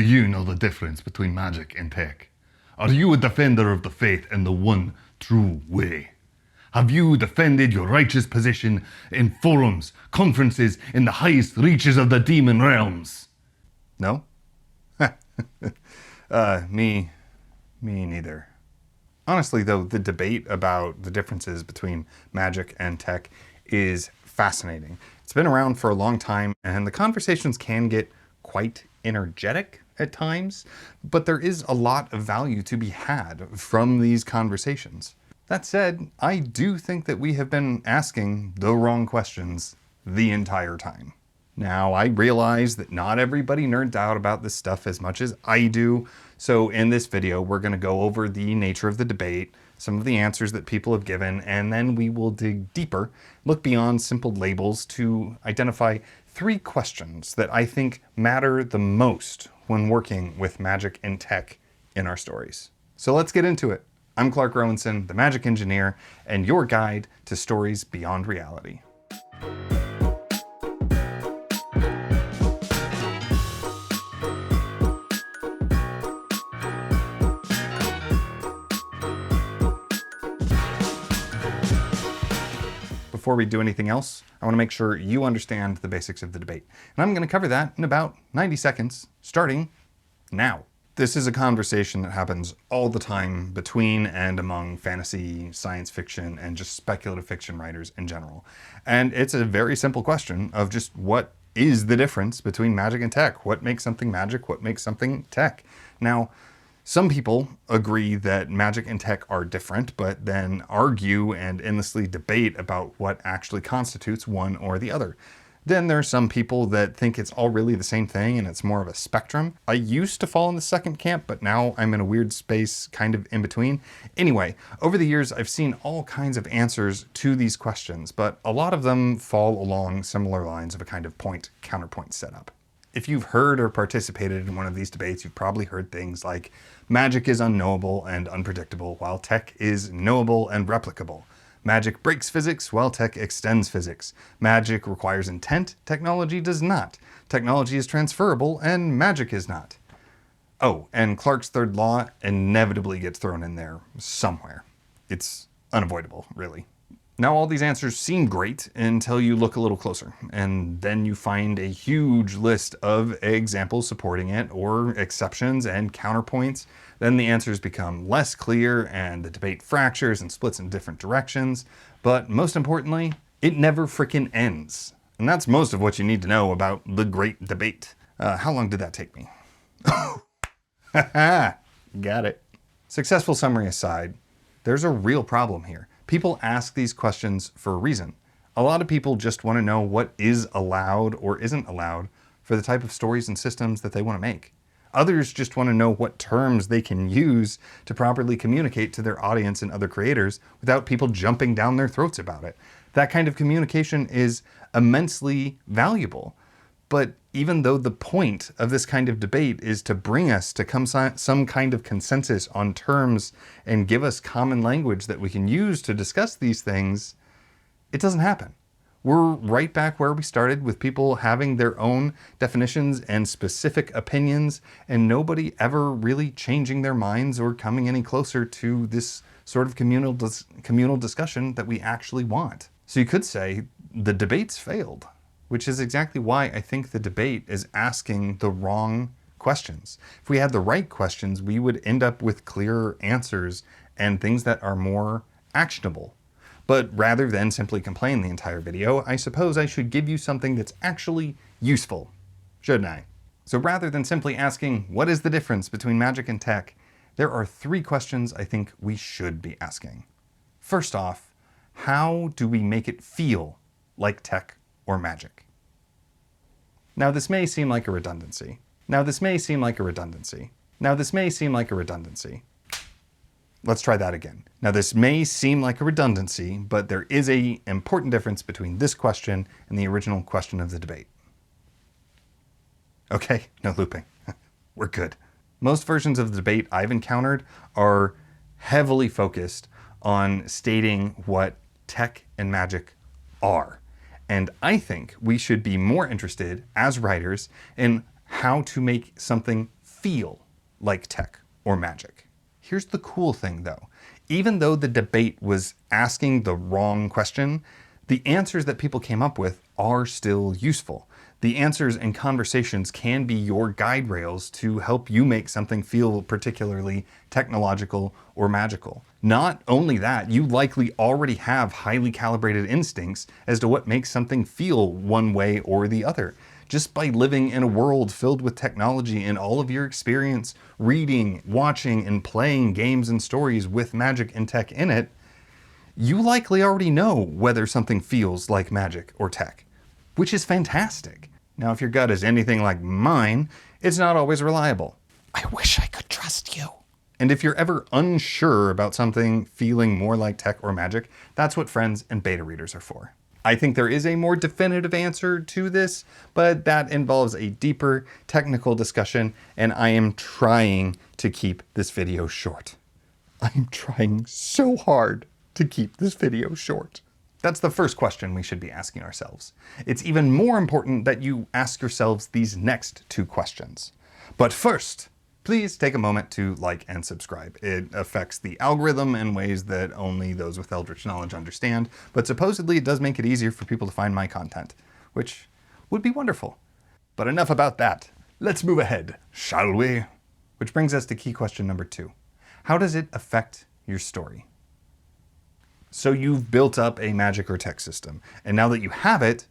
Do you know the difference between magic and tech? Are you a defender of the faith and the one true way? Have you defended your righteous position in forums, conferences, in the highest reaches of the demon realms? No? Me neither. Honestly, though, the debate about the differences between magic and tech is fascinating. It's been around for a long time, and the conversations can get quite energetic at times, but there is a lot of value to be had from these conversations. That said, I do think that we have been asking the wrong questions the entire time. Now, I realize that not everybody nerds out about this stuff as much as I do, so in this video, we're going to go over the nature of the debate, some of the answers that people have given, and then we will dig deeper, look beyond simple labels to identify 3 questions that I think matter the most when working with magic and tech in our stories. So let's get into it. I'm Clark Rowanson, the Magic Engineer, and your guide to stories beyond reality. Before we do anything else, I want to make sure you understand the basics of the debate. And I'm going to cover that in about 90 seconds, starting now. This is a conversation that happens all the time between and among fantasy, science fiction, and just speculative fiction writers in general. And it's a very simple question of just what is the difference between magic and tech? What makes something magic? What makes something tech? Now, some people agree that magic and tech are different, but then argue and endlessly debate about what actually constitutes one or the other. Then there are some people that think it's all really the same thing and it's more of a spectrum. I used to fall in the second camp, but now I'm in a weird space kind of in between. Anyway, over the years, I've seen all kinds of answers to these questions, but a lot of them fall along similar lines of a kind of point-counterpoint setup. If you've heard or participated in one of these debates, you've probably heard things like magic is unknowable and unpredictable, while tech is knowable and replicable. Magic breaks physics, while tech extends physics. Magic requires intent, technology does not. Technology is transferable, and magic is not. Oh, and Clark's third law inevitably gets thrown in there somewhere. It's unavoidable, really. Now, all these answers seem great until you look a little closer, and then you find a huge list of examples supporting it, or exceptions and counterpoints. Then the answers become less clear, and the debate fractures and splits in different directions. But most importantly, it never frickin' ends. And that's most of what you need to know about the great debate. How long did that take me? Haha, got it. Successful summary aside, there's a real problem here. People ask these questions for a reason. A lot of people just want to know what is allowed or isn't allowed for the type of stories and systems that they want to make. Others just want to know what terms they can use to properly communicate to their audience and other creators without people jumping down their throats about it. That kind of communication is immensely valuable. But even though the point of this kind of debate is to bring us to some kind of consensus on terms and give us common language that we can use to discuss these things, it doesn't happen. We're right back where we started, with people having their own definitions and specific opinions, and nobody ever really changing their minds or coming any closer to this sort of communal discussion that we actually want. So you could say the debate's failed, which is exactly why I think the debate is asking the wrong questions. If we had the right questions, we would end up with clearer answers and things that are more actionable. But rather than simply complain the entire video, I suppose I should give you something that's actually useful, shouldn't I? So rather than simply asking, what is the difference between magic and tech, there are 3 questions I think we should be asking. First off, how do we make it feel like tech or magic? Now this may seem like a redundancy. Let's try that again. Now this may seem like a redundancy, but there is an important difference between this question and the original question of the debate. Okay, no looping. We're good. Most versions of the debate I've encountered are heavily focused on stating what tech and magic are. And I think we should be more interested as writers in how to make something feel like tech or magic. Here's the cool thing though. Even though the debate was asking the wrong question, the answers that people came up with are still useful. The answers and conversations can be your guide rails to help you make something feel particularly technological or magical. Not only that, you likely already have highly calibrated instincts as to what makes something feel one way or the other. Just by living in a world filled with technology and all of your experience reading, watching, and playing games and stories with magic and tech in it, you likely already know whether something feels like magic or tech, which is fantastic. Now, if your gut is anything like mine, it's not always reliable. I wish I could trust you. And if you're ever unsure about something feeling more like tech or magic, that's what friends and beta readers are for. I think there is a more definitive answer to this, but that involves a deeper technical discussion, and I am trying to keep this video short. I'm trying so hard to keep this video short. That's the first question we should be asking ourselves. It's even more important that you ask yourselves these next two questions. But first, please take a moment to like and subscribe. It affects the algorithm in ways that only those with Eldritch knowledge understand, but supposedly it does make it easier for people to find my content, which would be wonderful. But enough about that. Let's move ahead, shall we? Which brings us to key question number 2. How does it affect your story? So you've built up a magic or tech system, and now that you have it,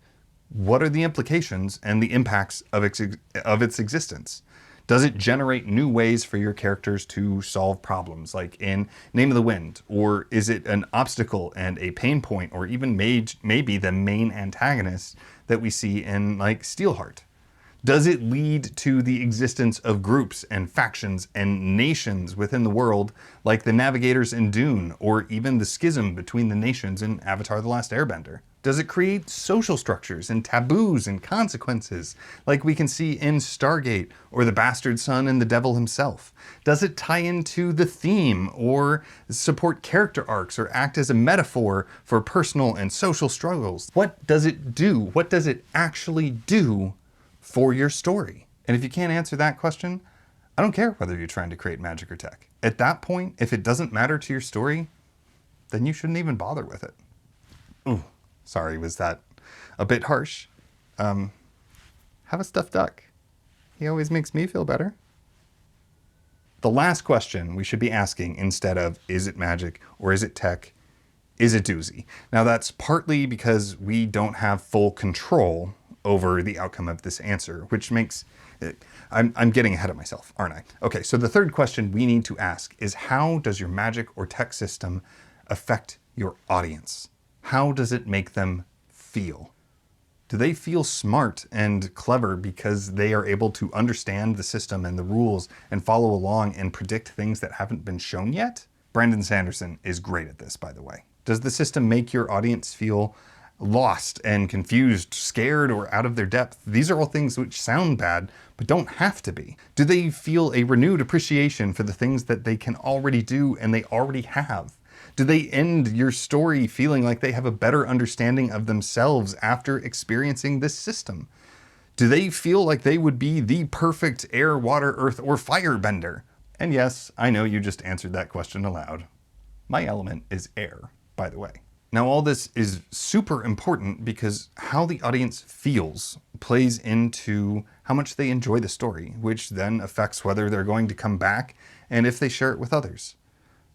what are the implications and the impacts of its existence? Does it generate new ways for your characters to solve problems, like in Name of the Wind? Or is it an obstacle and a pain point, or even maybe the main antagonist that we see in like Steelheart? Does it lead to the existence of groups and factions and nations within the world, like the Navigators in Dune, or even the schism between the nations in Avatar: The Last Airbender? Does it create social structures and taboos and consequences, like we can see in Stargate, or The Bastard Son and the Devil himself? Does it tie into the theme, or support character arcs, or act as a metaphor for personal and social struggles? What does it do? What does it actually do for your story? And if you can't answer that question, I don't care whether you're trying to create magic or tech. At that point, if it doesn't matter to your story, then you shouldn't even bother with it. Ooh, sorry, was that a bit harsh? Have a stuffed duck. He always makes me feel better. The last question we should be asking, instead of is it magic or is it tech, is a doozy. Now that's partly because we don't have full control over the outcome of this answer, which makes it, I'm getting ahead of myself, aren't I? Okay, so the third question we need to ask is, how does your magic or tech system affect your audience? How does it make them feel? Do they feel smart and clever because they are able to understand the system and the rules and follow along and predict things that haven't been shown yet? Brandon Sanderson is great at this, by the way. Does the system make your audience feel lost and confused, scared, or out of their depth? These are all things which sound bad, but don't have to be. Do they feel a renewed appreciation for the things that they can already do and they already have? Do they end your story feeling like they have a better understanding of themselves after experiencing this system? Do they feel like they would be the perfect air, water, earth, or fire bender? And yes, I know you just answered that question aloud. My element is air, by the way. Now, all this is super important because how the audience feels plays into how much they enjoy the story, which then affects whether they're going to come back and if they share it with others.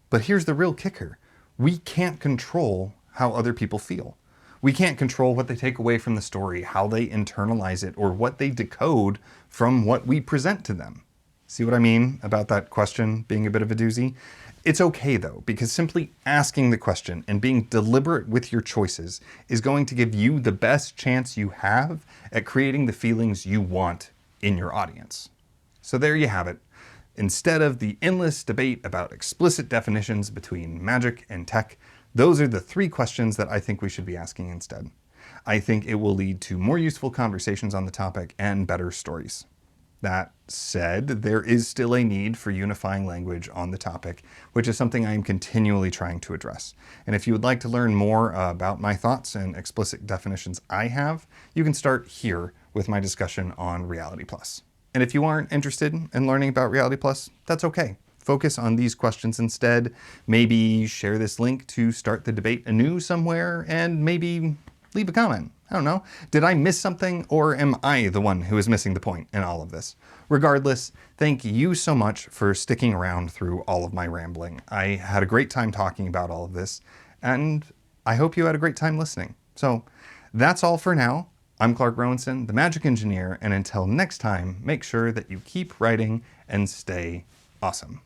But here's the real kicker. We can't control how other people feel. We can't control what they take away from the story, how they internalize it, or what they decode from what we present to them. See what I mean about that question being a bit of a doozy? It's okay though, because simply asking the question and being deliberate with your choices is going to give you the best chance you have at creating the feelings you want in your audience. So there you have it. Instead of the endless debate about explicit definitions between magic and tech, those are the 3 questions that I think we should be asking instead. I think it will lead to more useful conversations on the topic and better stories. That said, there is still a need for unifying language on the topic, which is something I am continually trying to address. And if you would like to learn more about my thoughts and explicit definitions I have, you can start here with my discussion on Reality Plus. And if you aren't interested in learning about Reality Plus, that's okay. Focus on these questions instead. Maybe share this link to start the debate anew somewhere, and maybe leave a comment. I don't know. Did I miss something, or am I the one who is missing the point in all of this? Regardless, thank you so much for sticking around through all of my rambling. I had a great time talking about all of this, and I hope you had a great time listening. So that's all for now. I'm Clark Rowanson, the Magic Engineer, and until next time, make sure that you keep writing and stay awesome.